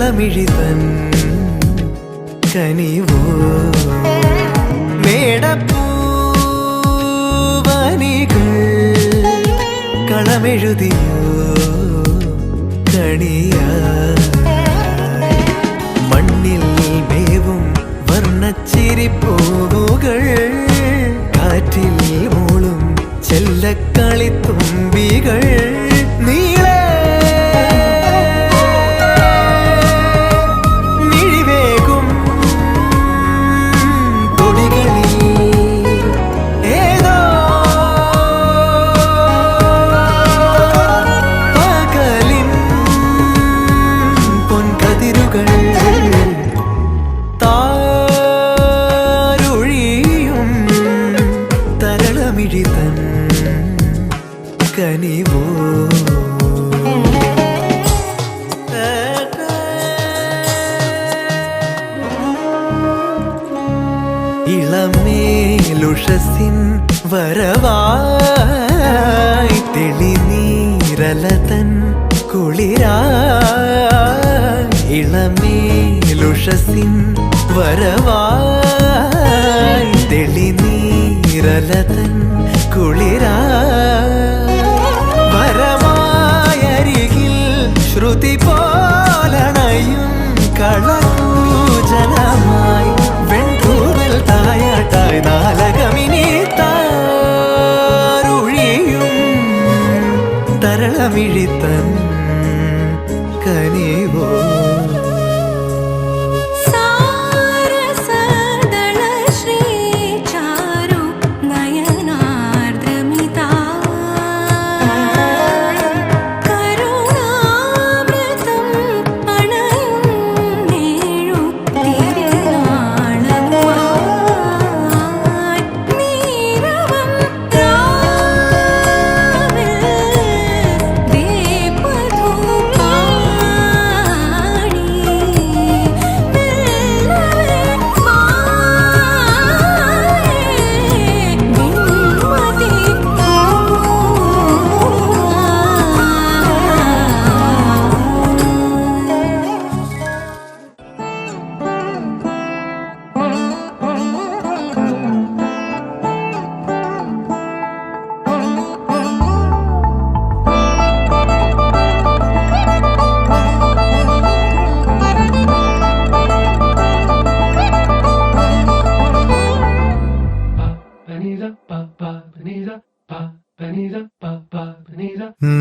തരളമിഴിതൻ കനിവോ മേടപ്പൂവനികൾ കളമെഴുതിയോ കണിയായി മണ്ണിൽ മേവും വർണ്ണച്ചിരിപ്പൂവുകൾ കാറ്റിൽ മൂളും ചെല്ലക്കളിത്തുമ്പികൾ നീളെ മിഴിവേകും കൊടികളിൽ ഏതോ പകലിൻ പൊൻകതിരുകൾ താരൊഴിയും തരളമിഴിതൻ കനിവോ ഇളമേലുഷസിൻ വരവായി തെളിനീരലതൻ കുളിരായി ഇളമേലുഷസിൻ വരവായി തെളിനീരലതൻ കുളിരായി വരമായരികിൽ ശ്രുതി പോലണയും കളകൂജനമായി വെൺതൂവൽ തായാട്ടായി നാലകമിനി താരുഴിയും തരളമിഴിത്തൻ കനിവോ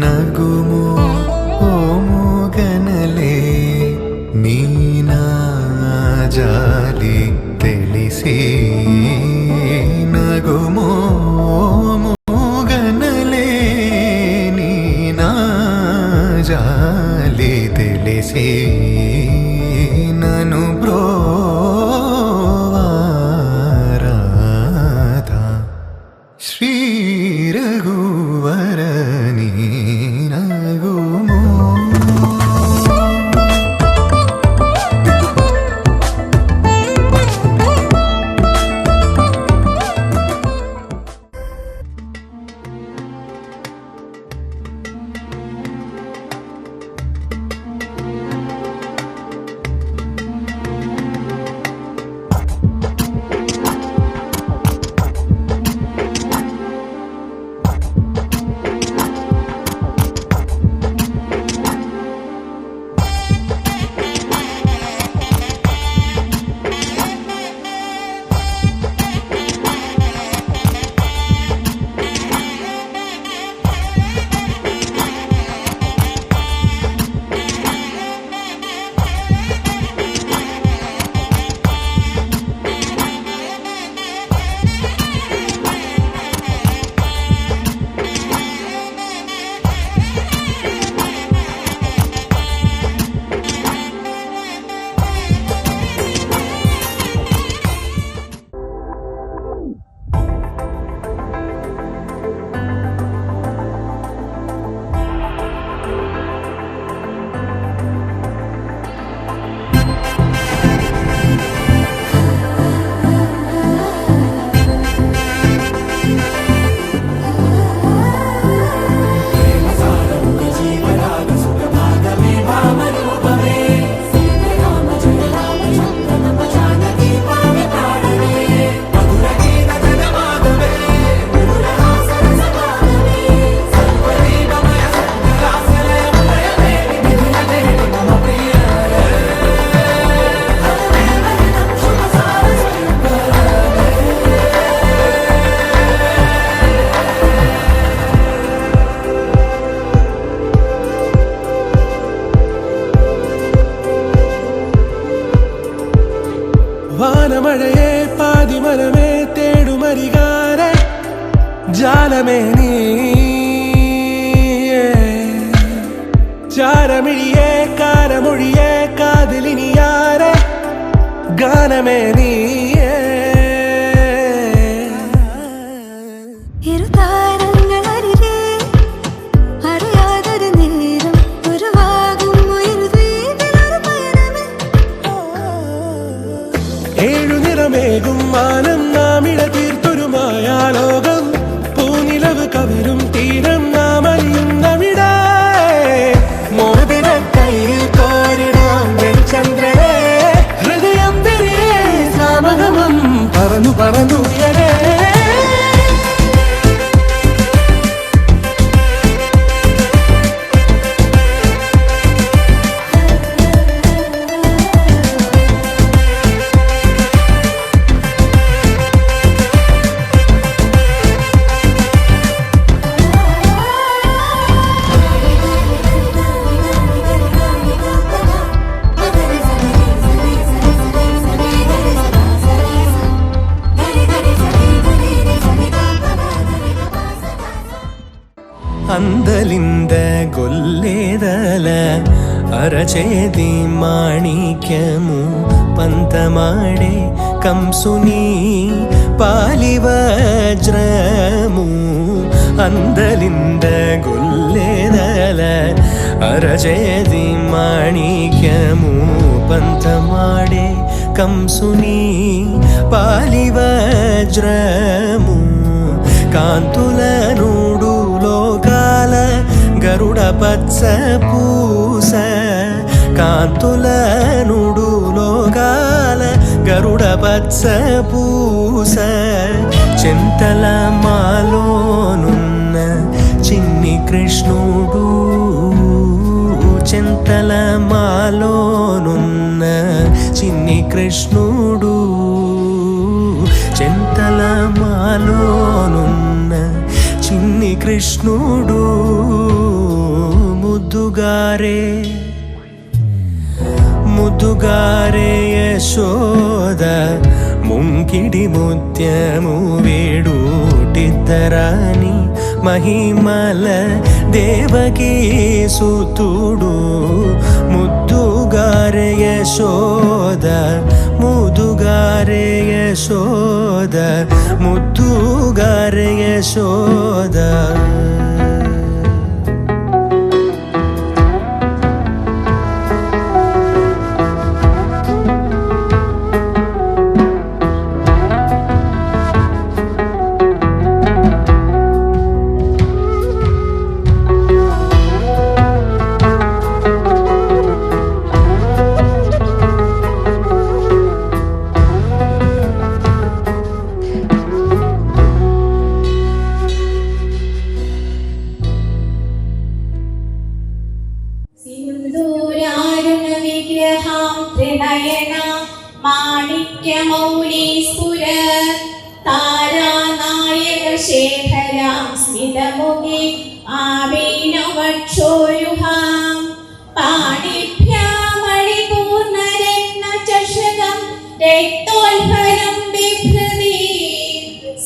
നഗുമോ ഓമോഗനലേ നീനാജാലി തെളിസേ നഗുമോ ഓമോഗനലേ നീനാജാലി തെളിസേ നनु ബ്രോവാരാധ ശ്രീ രഘുവരനീ നഗുമോ പരിഹാര ജാലമേ നീ ചാരമിഴിയേ കാരമൊഴിയേ കാതിലിനിയാരെ ഗാനമേ നീ ഏഴുനിറമേകും മാനം നാമിഴ തീർത്തൊരു മായാലോകം പൂനിലവ് കവരും തീരം നാം അറിയുന്നവിട മോതിര കയ്യിൽ കോരിടാം ചന്ദ്രനെ ഹൃദയം തിരികെ സാമഗമം പറന്നു പറന്നുയരേ అందలింద గొల్లేదల అరచేది మాణిక్యము పంతమాడే కంసుని పాలివజ్రము అందలింద గొల్లేదల అరచేది మాణిక్యము పంతమాడే కంసుని పాలివజ్రము కాంతుల నూడు లోకాల గరుడ పచ్చ పూస కాంతుల నూడు లోకాల గరుడ పచ్చ పూస చింతల మాలోనున్న చిన్ని కృష్ణుడు చింతల మాలోనున్న చిన్ని కృష్ణుడు చింతల మాలోనున్న చిన్ని కృష్ణుడు ముద్దుగారే యశోద ముంకిడి ముత్యము వేడుటిద్దరాని మహిమల దేవకీ సుతుడు ముద్దుగారే యశోద ముద్దుగారే యశోద ముద్దుగారే యశోద മാണിക്യമൗലീസ്ഫുര താരാനായകശേഖരാം സ്മിതമുഖി ആവീനവക്ഷോരുഹാം പാണിഭ്യാമണിപൂർണരത്നചഷകം രക്തോത്ഫലം ബിഭ്രതി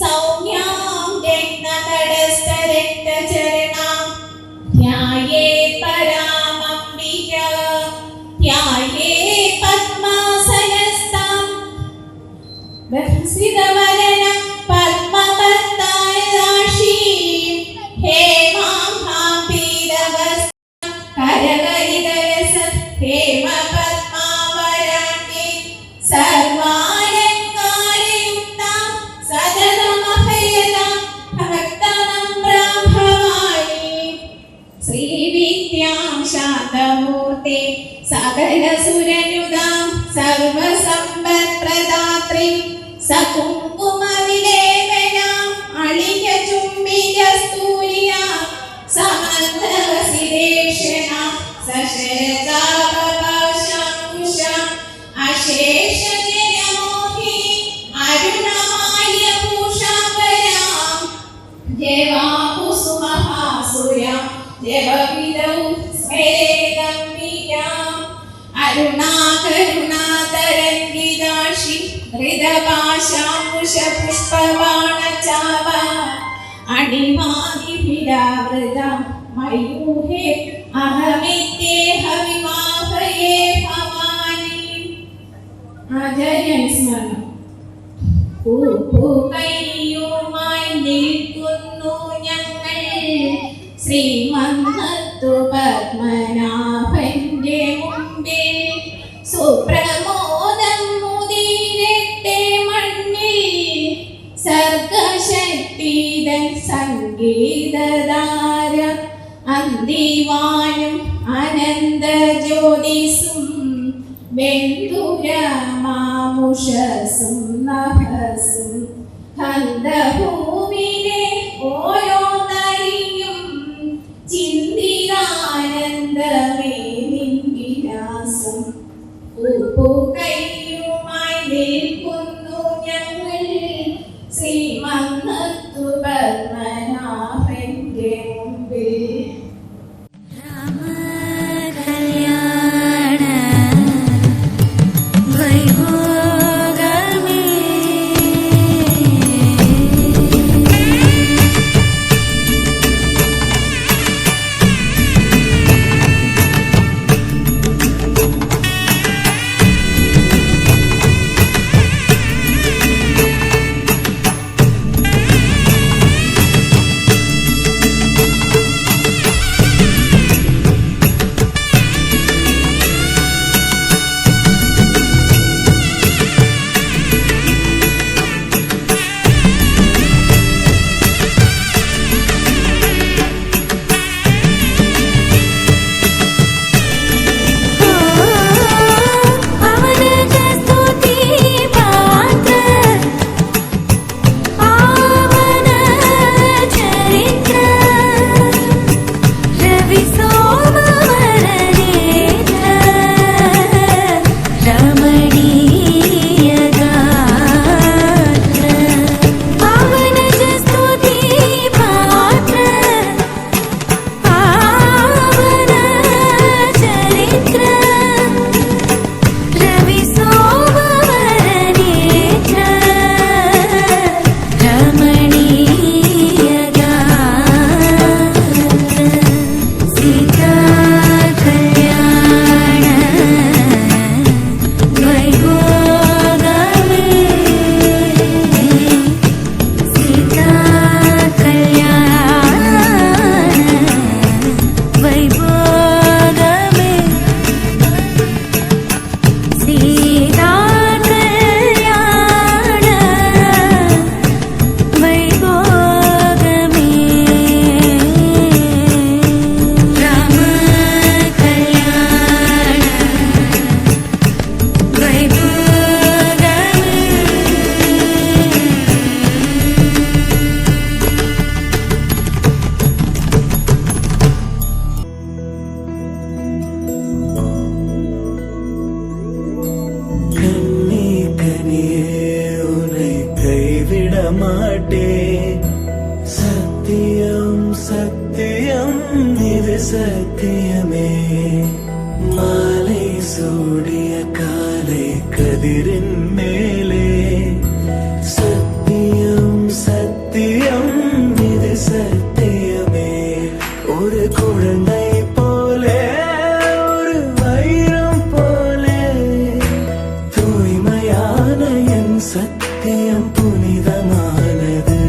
സൗമ്യാം രത്നതടസ്ഥരക്തചരണാം ധ്യായേ പരാമംബിക ധ്യായേ പദ്മാസനസ്താം ബഹ്സിതവദന പദ്മപത്തായദാശീം ഹേമാംഹാം പീതവസ്ത്രം കരകരിതരസ ഹേമപദ്മാവരാണ്യേ സർവാലങ്കാരയുക്താം സതതമഭയദാം ഭക്തനമ്രാം ഭവാനി ശ്രീവിദ്യാം ശാന്തമൂർത്തെ സകലസുരനുദാം സർവസമ്പത്പ്രദാത്രീം സകുങ്കുമവിലേപനാം അളികചുംബികസ്തൂലിയാം സമന്തഹസിതേക്ഷണാം സശരജാപപാശാംകുശാം അശേഷജനമോഹി അരുണമാല്യഭൂഷാംബരാം ജവാകുസുമഹാസുരാം ജവവിദൗ സ്മരേദംബികാം അരുണാകരുണാതരംഗിതാക്ഷി ഹൃദപാശാംകുശപുഷ്പബാണചാവ അണിമാദിഭിരാവൃത മയൂഹേ അഹമിത്യേഹ വിവാഹയേ ഭവാനി. ആചാര്യനുസ്മരണം. കൈയുമായി നിൽക്കുന്നു ഞങ്ങൾ ശ്രീമന്നത്തു പത്മനാഭന്റെ മുമ്പിൽ. സുപ്രമോദം മുതിരട്ടെ മണ്ണിൽ സർഗശക്തിതൻ സംഗീതധാര. അന്തിവാനും അനന്ത ജ്യോതിസും ബന്ധുരമാമുഷസും നഭസും ഹന്തഭൂമിനെ ഓരോ നരിയും ചിന്തിരാനന്ദമേ നിൻവിലാസം. കൈയുമായി നിൽക്കുന്നു ഞങ്ങൾ ശ്രീമന്നത്തു പത്മനാഭന്റെ മുമ്പിൽ. சத்தியமே மாலை சூடிய காலை கதிரின் மேலே சத்தியம் சத்தியம் இது சத்தியமே ஒரு குழந்தை போலே ஒரு வைரம் போலே தூய்மையான என் சத்தியம் புனிதமானது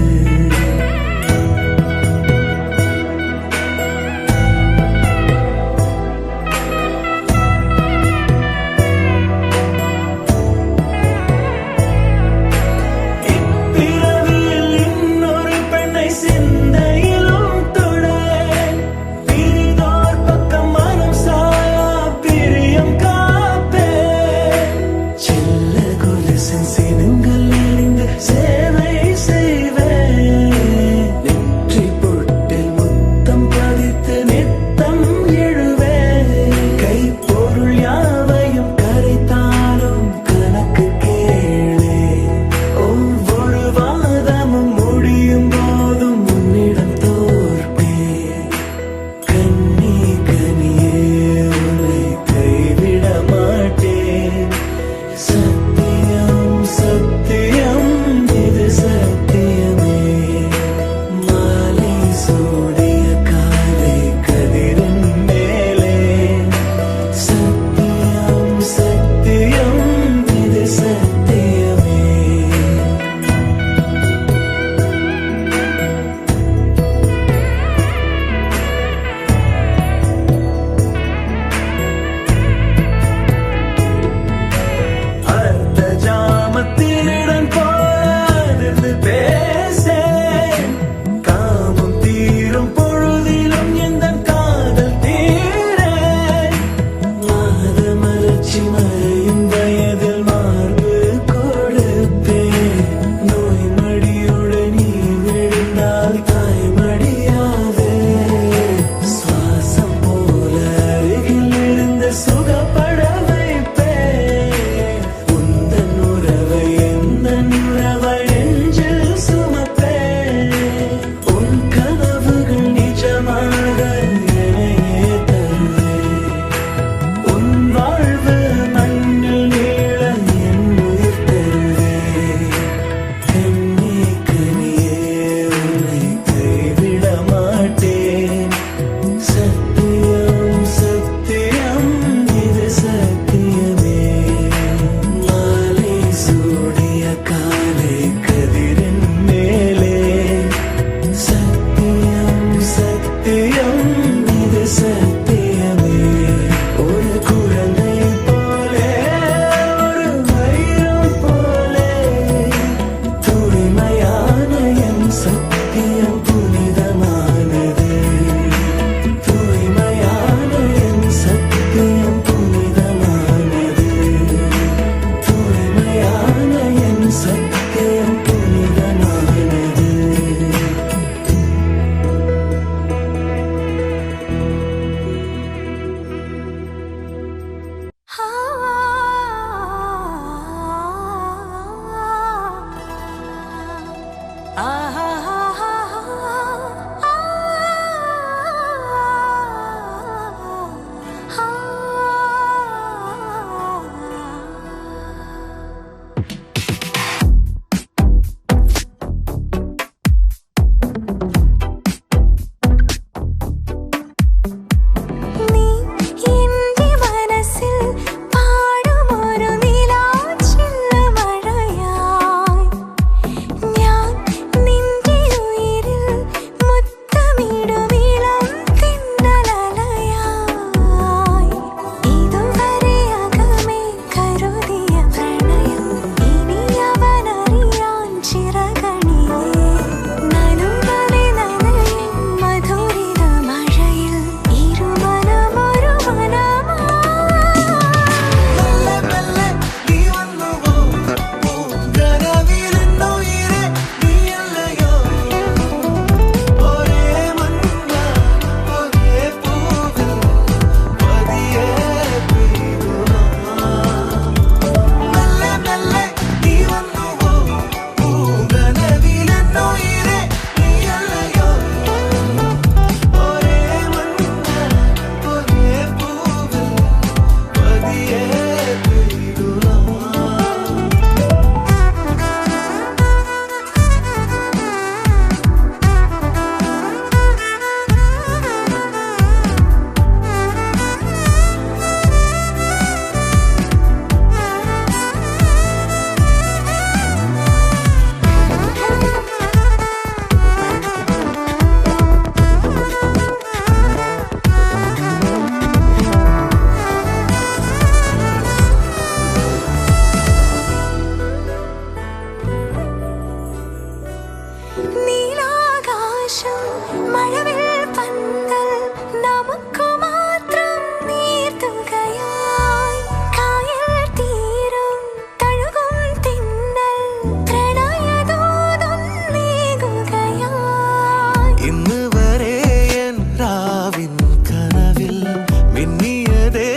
മിന്നിയതേ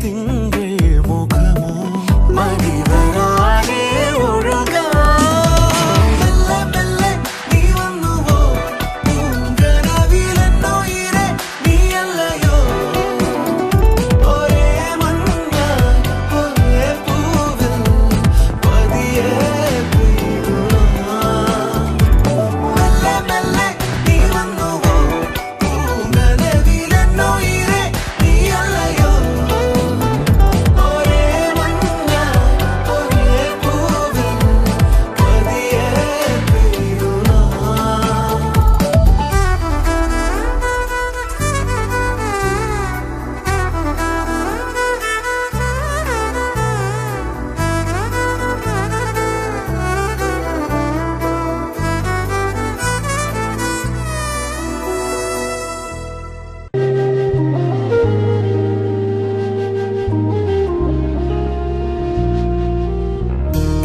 തിങ്കൾ മുഖമോ മണിവരാതെ ഒഴുകാ മെല്ലെ മെല്ലെ നീ വന്നുവോ പൂങ്കനവിലെന്നോയിരെ നീയല്ലയോ ഒരേ മഞ്ഞ ഒരേ പൂവിൽ പതിയെ പെയ്യുവാ മെല്ലെ മെല്ലെ നീ വന്നുവോ പൂങ്കനവിലെന്നോയിരെ നീയല്ലയോ ഒരേ മഞ്ഞ ഒരേ പൂവിൽ പതിയെ പെയ്യുവാ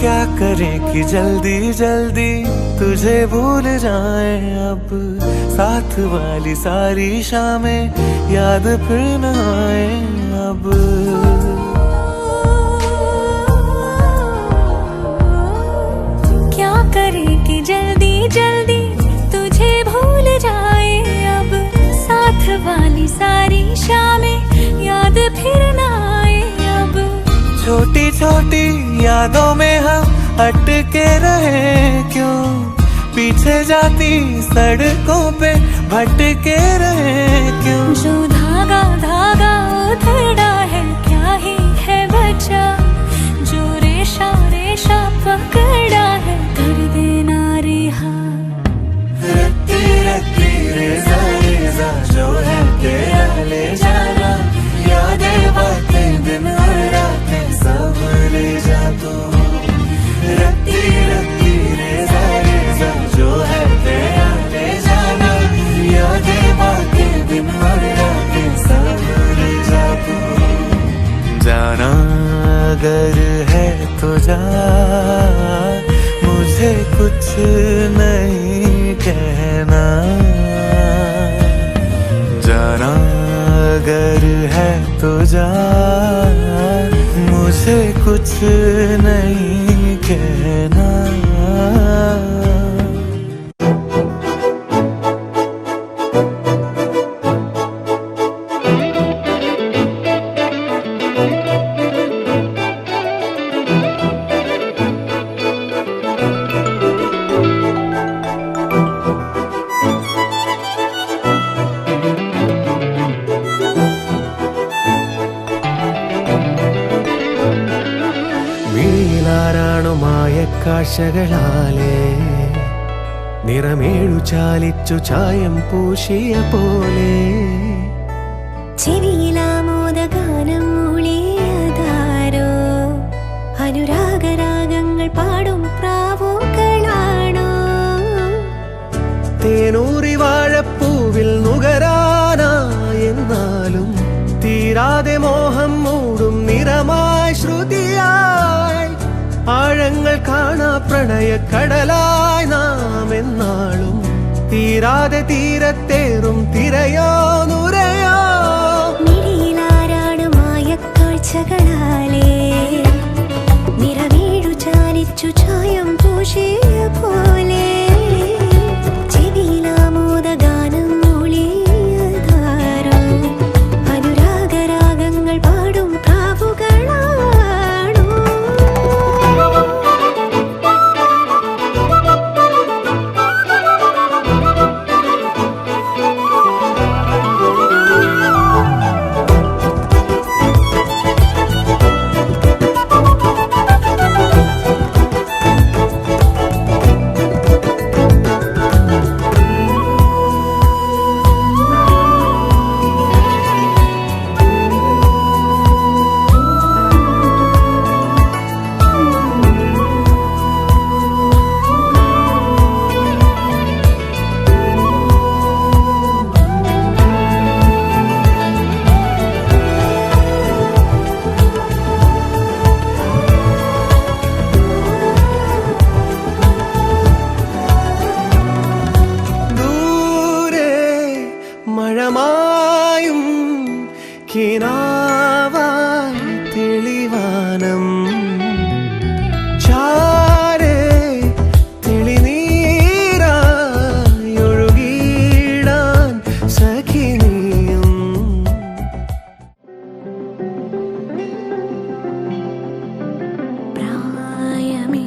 क्या करें कि जल्दी जल्दी तुझे भूल जाए अब साथ वाली सारी शामें याद फिर न आए अब क्या करे कि जल्दी जल्दी तुझे भूल जाए अब साथ वाली सारी शामें याद फिर न आए अब छोटी छोटी यादों में हम अटके रहे क्यों पीछे जाती सड़कों पे भटके रहे क्यों जो धागा धागा उधड़ा है क्या ही है बचा जो रेशा रेशा पकड़ा है कर देना रिहा रत्ती रत्ती रेजा रेजा जो है तेरा ले जाना यादें बातें दिन और रातें सब ले जा तू रत्ती रत्ती रेजा रेजा जो है तेरा ले जाना यादें बातें दिन और रातें सब ले जा तू जाना अगर है तो जा मुझे कुछ नहीं कहना जाना अगर है तो जा मुझे कुछ नहीं कहना കാഴ്ചകളാലേ നിറമേഴു ചാലിച്ചു ചായം പൂശിയ പോലെ ചെവിയിലാമോദഗാനം മൂളിയതാരോ അനുരാഗരാഗങ്ങൾ പാടും പ്രാവുകളാണോ തേനൂറി വാഴപ്പൂവിൽ നുകരാനായെന്നാലും തീരാതെ മോഹം മൂടും നിറമായി ശ്രുതിയായി ആഴങ്ങൾ കാണാ പ്രണയ കടലായി നാം എന്നാളും തീരാതെ തീരത്തേറും തിരയോ നുരയോ മിഴിയിലാരാണ് മായക്കാഴ്ചകളാലേ നിറമേഴു ചാലിച്ചു ചായം പൂശിയ പോലെ ചെവിയിലാമോദഗാനം മൂളിയതാരോ അനുരാഗരാഗങ്ങൾ പാടും പ്രാവുകളാണോ കിനാവായി തെളിവാനം ചാരേ തെളിനീരായി ഒഴുകിടാൻ സഖിനിയും പ്രായമേ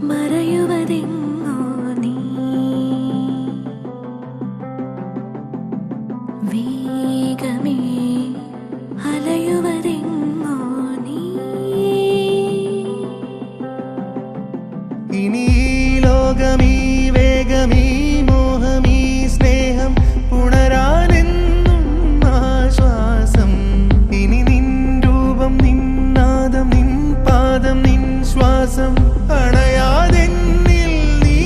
മറയുവതെങ്ങോ നീ വേഗമേ അലയുവതെങ്ങോ നീ ഇനി ഈ ലോകമീ വേഗമീ മോഹമീ സ്നേഹം ഉണരാനെന്നും ആശ്വാസം ഇനി നിൻ രൂപം നിൻ നാദം നിൻ പാദം നിൻ ശ്വാസം അണയാതെന്നിൽ നീ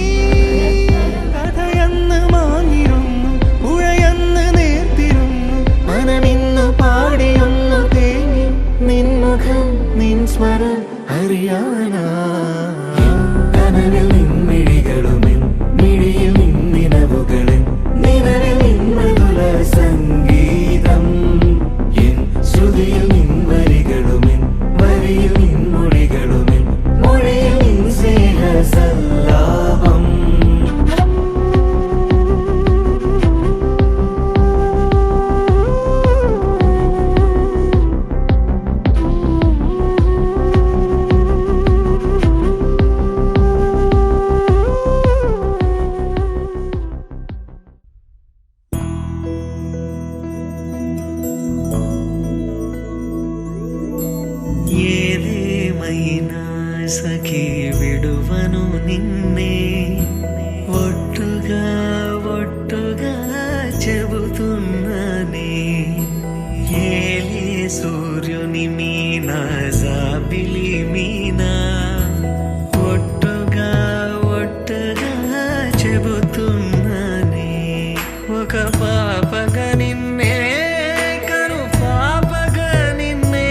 കഥയന്ന് മാഞ്ഞിരുന്നു പുഴയന്ന് നേർത്തിരുന്നു മനമിന്നു പാടിയൊന്നു തേങ്ങി നിൻ മുഖം നിൻ സ്വരം അറിയാനാ കനവിൽ നിൻമിഴികളുമെൻ മിഴിയിൽ നിന്നിനവുകളിൻ നിലവിൽ നിൻ മൃദുല സംഗീതം എൻ ശ്രുതിയിൽ നിൻ വരികളുമെൻ വരിയിൽ നിൻ മൊഴികളുമെൻ മൊഴിയിൽ നിൻ സ്നേഹ സല്ലാപം ఏదేమైనా సఖి విడువను నిన్నే ఒట్టుగా ఒట్టుగా చెబుతున్నానే ఏలే సూర్యుని మీనా జాబిలి మీనా ఒట్టుగా ఒట్టుగా చెబుతున్నానే ఒక పాపగా నిన్నే కను పాపగా నిన్నే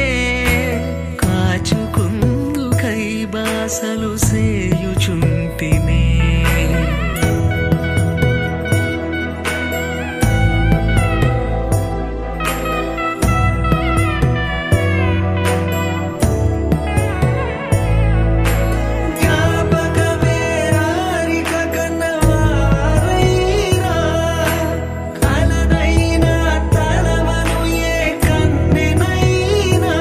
కాచుకుందు కై బాసలు సేయుచుంటినే జ్ఞాపకమే రారిక కన్నవారైనా కలనైనా తలవను ఏ కన్నెనైనా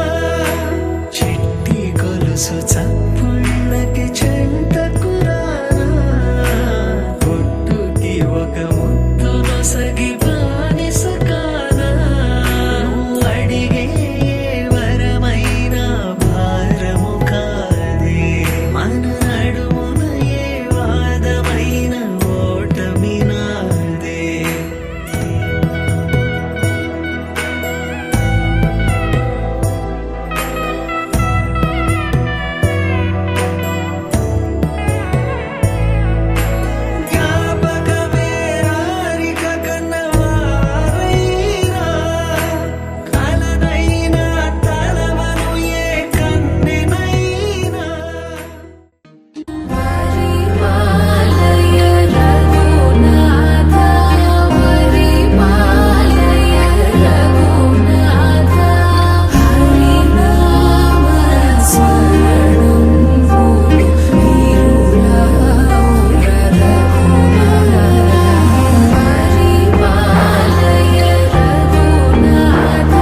చిట్టి గొలుసు చప్పుళ్ళకి చెంతకు రానా పొట్టుకి ఒక ముద్దు నొసగి బానిస కానా నువ్వు అడిగే ఏ వరమైనా భారము కాదే మన నడుమున ఏ వాదమైన ఓటమి నాదే జ్ఞాపకమే రారిక కన్నవారైనా కలనైనా తలవను ఏ కన్నెనైనా పరిపాలయ రఘునాథ పరిపాలయ రఘునాథ హరినామ స్మరణం భూమి వీరురావుర రఘునాథ పరిపాలయ రఘునాథ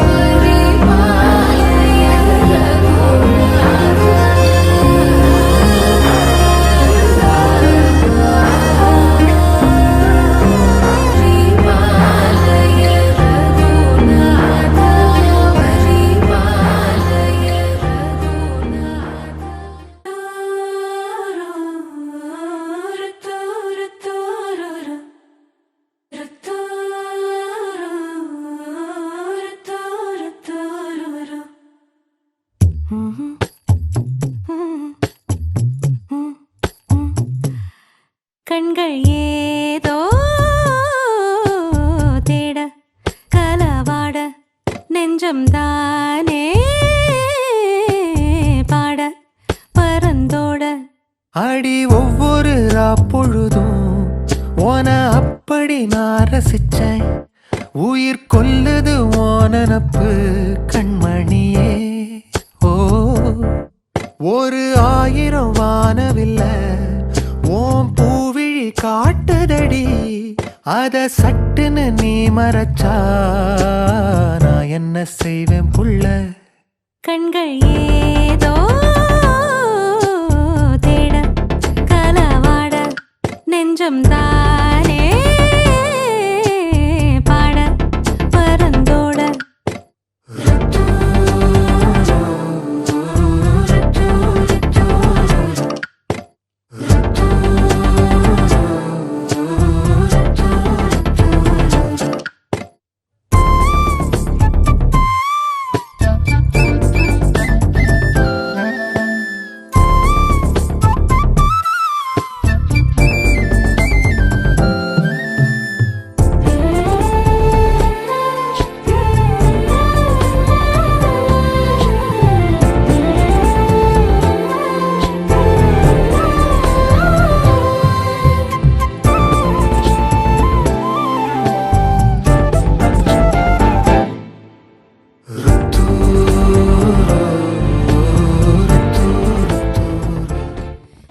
పరిపాలయ கண்கள் ஏதோ தேட கலவாட நெஞ்சம் தானே பாட பறந்தோட அடி ஒவ்வொரு ராப்பொழுதும் உன அப்படி நான் ரசிச்சேன் உயிர் கொல்லுது ஓனனப்பு கண்மணியே. ஓ ஒரு 1000 வானவில்ல ஓம் பூவிழி காட்டுதடி. அத சட்டுன்னு நீ மறைச்சா நான் என்ன செய்வேன் புள்ள. கண்கள் ஏதோ தேட கலவாட நெஞ்சம் தான்